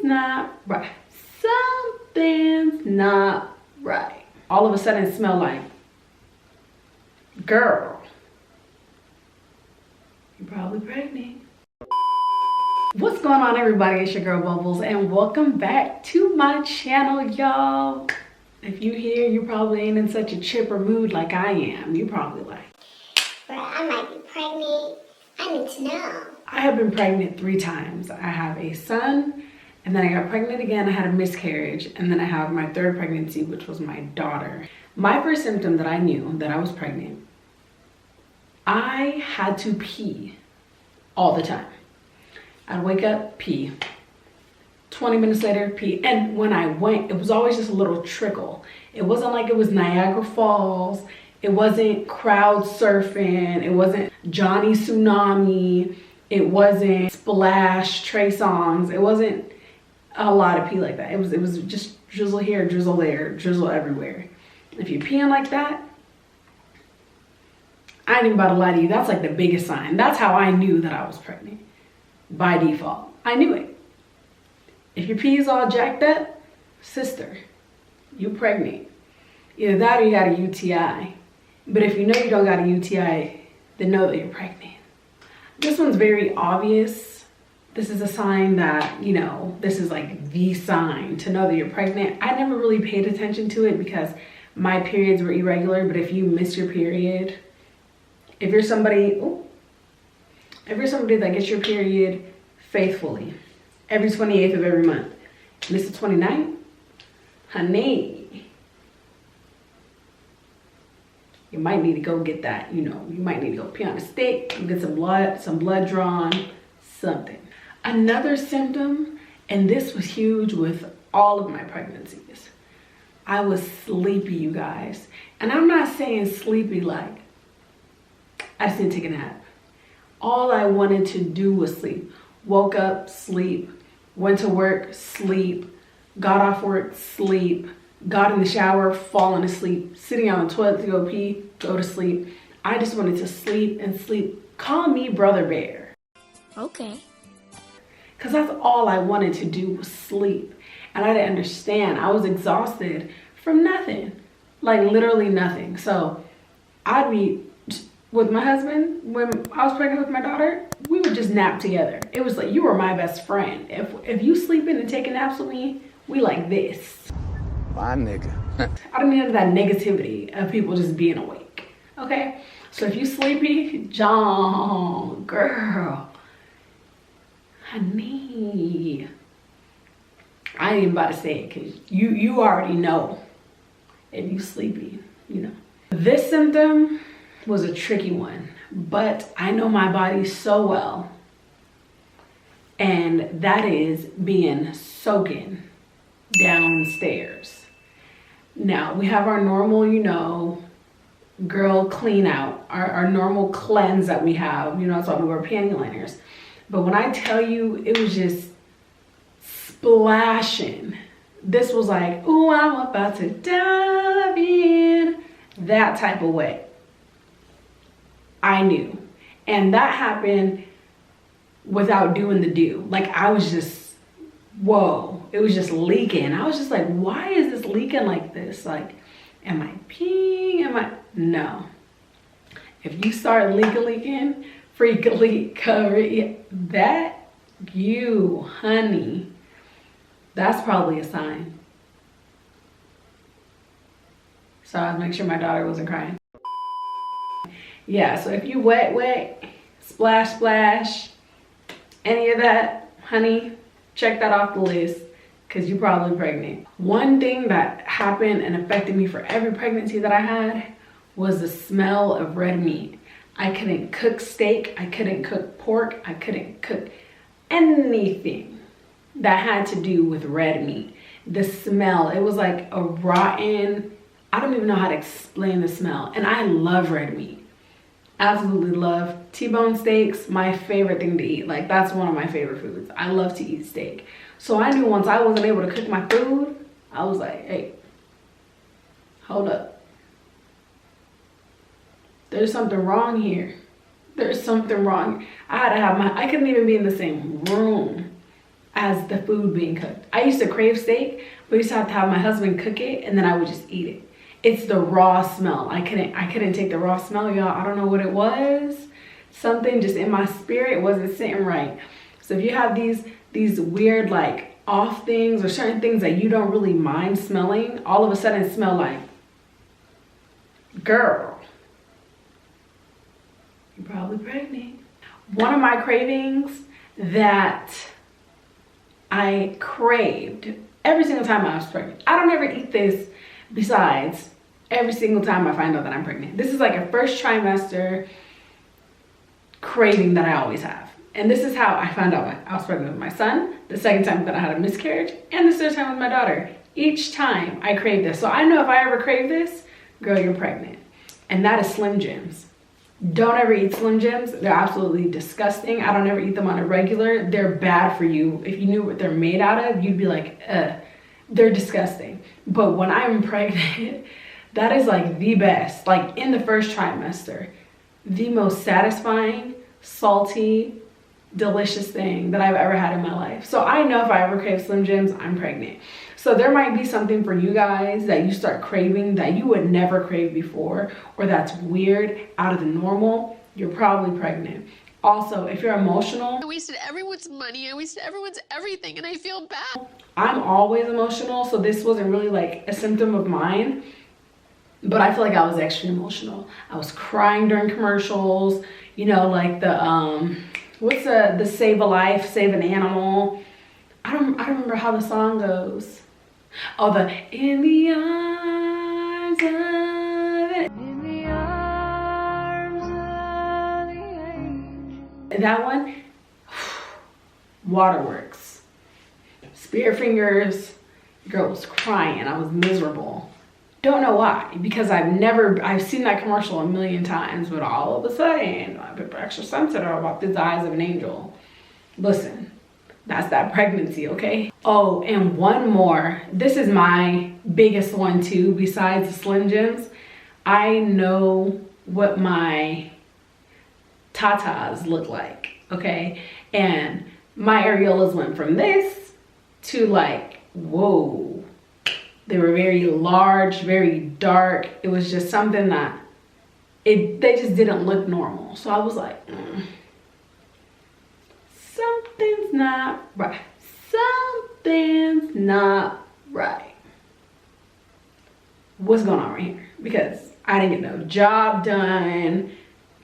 not right. Something's not right. All of a sudden it smelled like, girl, you're probably pregnant. What's going on, everybody? It's your girl Bubbles and welcome back to my channel, y'all. If you here, you probably ain't in such a chipper mood like I am. You probably like, but I might be pregnant. I need to know. I have been pregnant 3 times. I have a son, and then I got pregnant again. I had a miscarriage, and then I have my 3rd pregnancy, which was my daughter. My first symptom that I knew that I was pregnant, I had to pee all the time. I'd wake up, pee. 20 minutes later, pee. And when I went, it was always just a little trickle. It wasn't like it was Niagara Falls. It wasn't crowd surfing. It wasn't Johnny Tsunami. It wasn't Splash, Trey Songs. It wasn't a lot of pee like that. It was just drizzle here, drizzle there, drizzle everywhere. If you're peeing like that, I ain't even about to lie to you. That's like the biggest sign. That's how I knew that I was pregnant. By default, I knew it. If your pee is all jacked up, sister, you pregnant. Either that or you got a UTI. But if you know you don't got a UTI, then know that you're pregnant. This one's very obvious. This is a sign that, you know, this is like the sign to know that you're pregnant. I never really paid attention to it because my periods were irregular. But if you miss your period, if you're somebody that gets your period faithfully every 28th of every month, and it's the 29th, honey, you might need to go get that, you know, you might need to go pee on a stick, get some blood drawn, something. Another symptom, and this was huge with all of my pregnancies, I was sleepy, you guys. And I'm not saying sleepy like I just didn't take a nap. All I wanted to do was sleep. Woke up, sleep, went to work, sleep, got off work, sleep, got in the shower, falling asleep, sitting on the toilet to go pee, go to sleep. I just wanted to sleep and sleep. Call me Brother Bear. Okay. Because that's all I wanted to do was sleep. And I didn't understand. I was exhausted from nothing. Like literally nothing. So I'd be with my husband, when I was pregnant with my daughter, we would just nap together. It was like, you were my best friend. If you sleeping and taking naps with me, we like this. My nigga. I don't need that negativity of people just being awake, okay? So if you sleepy, John, girl, honey, I ain't even about to say it because you already know if you sleepy, you know. This symptom was a tricky one, but I know my body so well, and that is being soaking downstairs. Now we have our normal, you know, girl clean out, our normal cleanse that we have, you know, that's why we wear panty liners. But when I tell you, it was just splashing. This was like, ooh, I'm about to dive in, that type of way. I knew. And that happened without doing the do. Like I was just, whoa, it was just leaking. I was just like, why is this leaking like this? Like, am I peeing? No. If you start leaking, freakily cover it. That, you, honey, that's probably a sign. So I'd make sure my daughter wasn't crying. Yeah, so if you wet, splash, any of that, honey, check that off the list because you're probably pregnant. One thing that happened and affected me for every pregnancy that I had was the smell of red meat. I couldn't cook steak, I couldn't cook pork, I couldn't cook anything that had to do with red meat. The smell, it was like a rotten, I don't even know how to explain the smell. And I love red meat. Absolutely love T-bone steaks, my favorite thing to eat. Like that's one of my favorite foods. I love to eat steak. So I knew once I wasn't able to cook my food, I was like, hey, hold up. There's something wrong here. There's something wrong. I had to have I couldn't even be in the same room as the food being cooked. I used to crave steak, but I used to have my husband cook it, and then I would just eat it. It's the raw smell. I couldn't take the raw smell, y'all. I don't know what it was. Something just in my spirit wasn't sitting right. So if you have these weird like off things or certain things that you don't really mind smelling, all of a sudden smell like, girl, you're probably pregnant. One of my cravings that I craved every single time I was pregnant. I don't ever eat this besides every single time I find out that I'm pregnant. This is like a first trimester craving that I always have. And this is how I found out I was pregnant with my son, the second time that I had a miscarriage, and the third time with my daughter. Each time I crave this. So I know if I ever crave this, girl, you're pregnant. And that is Slim Jims. Don't ever eat Slim Jims. They're absolutely disgusting. I don't ever eat them on a regular. They're bad for you. If you knew what they're made out of, you'd be like, ugh. They're disgusting. But when I'm pregnant, that is like the best. Like in the first trimester, the most satisfying, salty, delicious thing that I've ever had in my life. So I know if I ever crave Slim Jims, I'm pregnant. So there might be something for you guys that you start craving that you would never crave before, or that's weird, out of the normal. You're probably pregnant. Also, if you're emotional, I wasted everyone's money, I wasted everyone's everything, and I feel bad. I'm always emotional, so this wasn't really like a symptom of mine, but I feel like I was extra emotional. I was crying during commercials, you know, like the what's the Save a Life, Save an Animal. I don't remember how the song goes. Oh, the In the Arms of it. In the Arms of the Angel. That one, Waterworks. Spear Fingers, girl was crying. I was miserable. Don't know why, because I've seen that commercial a million times, but all of a sudden I've been extra sensitive about the eyes of an angel. Listen, that's that pregnancy, okay? Oh, and one more. This is my biggest one too, besides the Slim Jims. I know what my tatas look like, okay? And my areolas went from this to like, whoa. They were very large, very dark. It was just something that they just didn't look normal. So I was like, something's not right. Something's not right. What's going on right here? Because I didn't get no job done.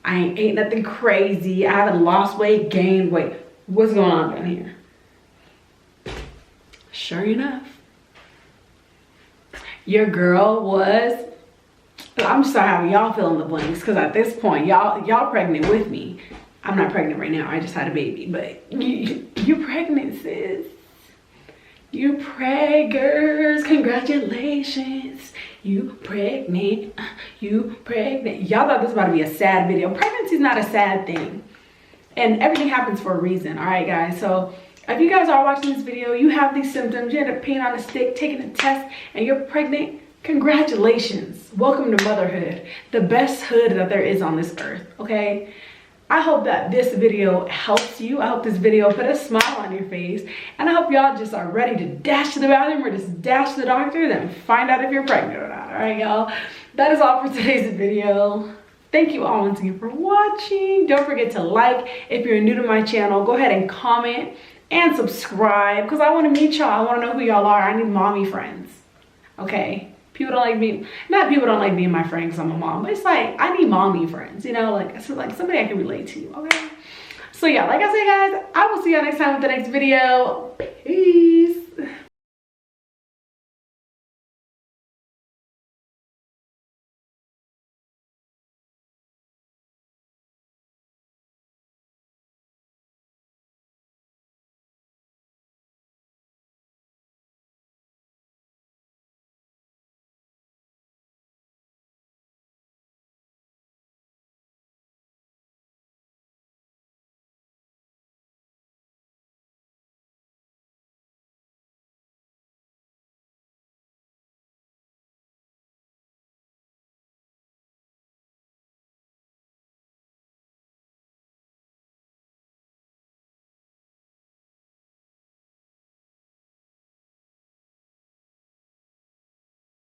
I ain't ate nothing crazy. I haven't lost weight, gained weight. What's going on down here? Sure enough, your girl was, I'm just sorry how y'all fill in the blanks, because at this point, y'all pregnant with me. I'm not pregnant right now, I just had a baby, but you pregnant, sis. You preggers, congratulations. You pregnant, you pregnant. Y'all thought this was about to be a sad video. Pregnancy is not a sad thing. And everything happens for a reason, all right, guys? So if you guys are watching this video, you have these symptoms, you end up peeing on a stick, taking a test, and you're pregnant, congratulations. Welcome to motherhood, the best hood that there is on this earth, okay? I hope that this video helps you. I hope this video put a smile on your face, and I hope y'all just are ready to dash to the bathroom or just dash to the doctor, then find out if you're pregnant or not, all right, y'all? That is all for today's video. Thank you all once again for watching. Don't forget to like. If you're new to my channel, go ahead and comment and subscribe, because I want to meet y'all. I want to know who y'all are. I need mommy friends, okay? People don't like me, not people don't like being my friend because I'm a mom, but it's like I need mommy friends, you know, like somebody I can relate to, okay? So yeah, like I said, guys, I will see y'all next time with the next video. Peace.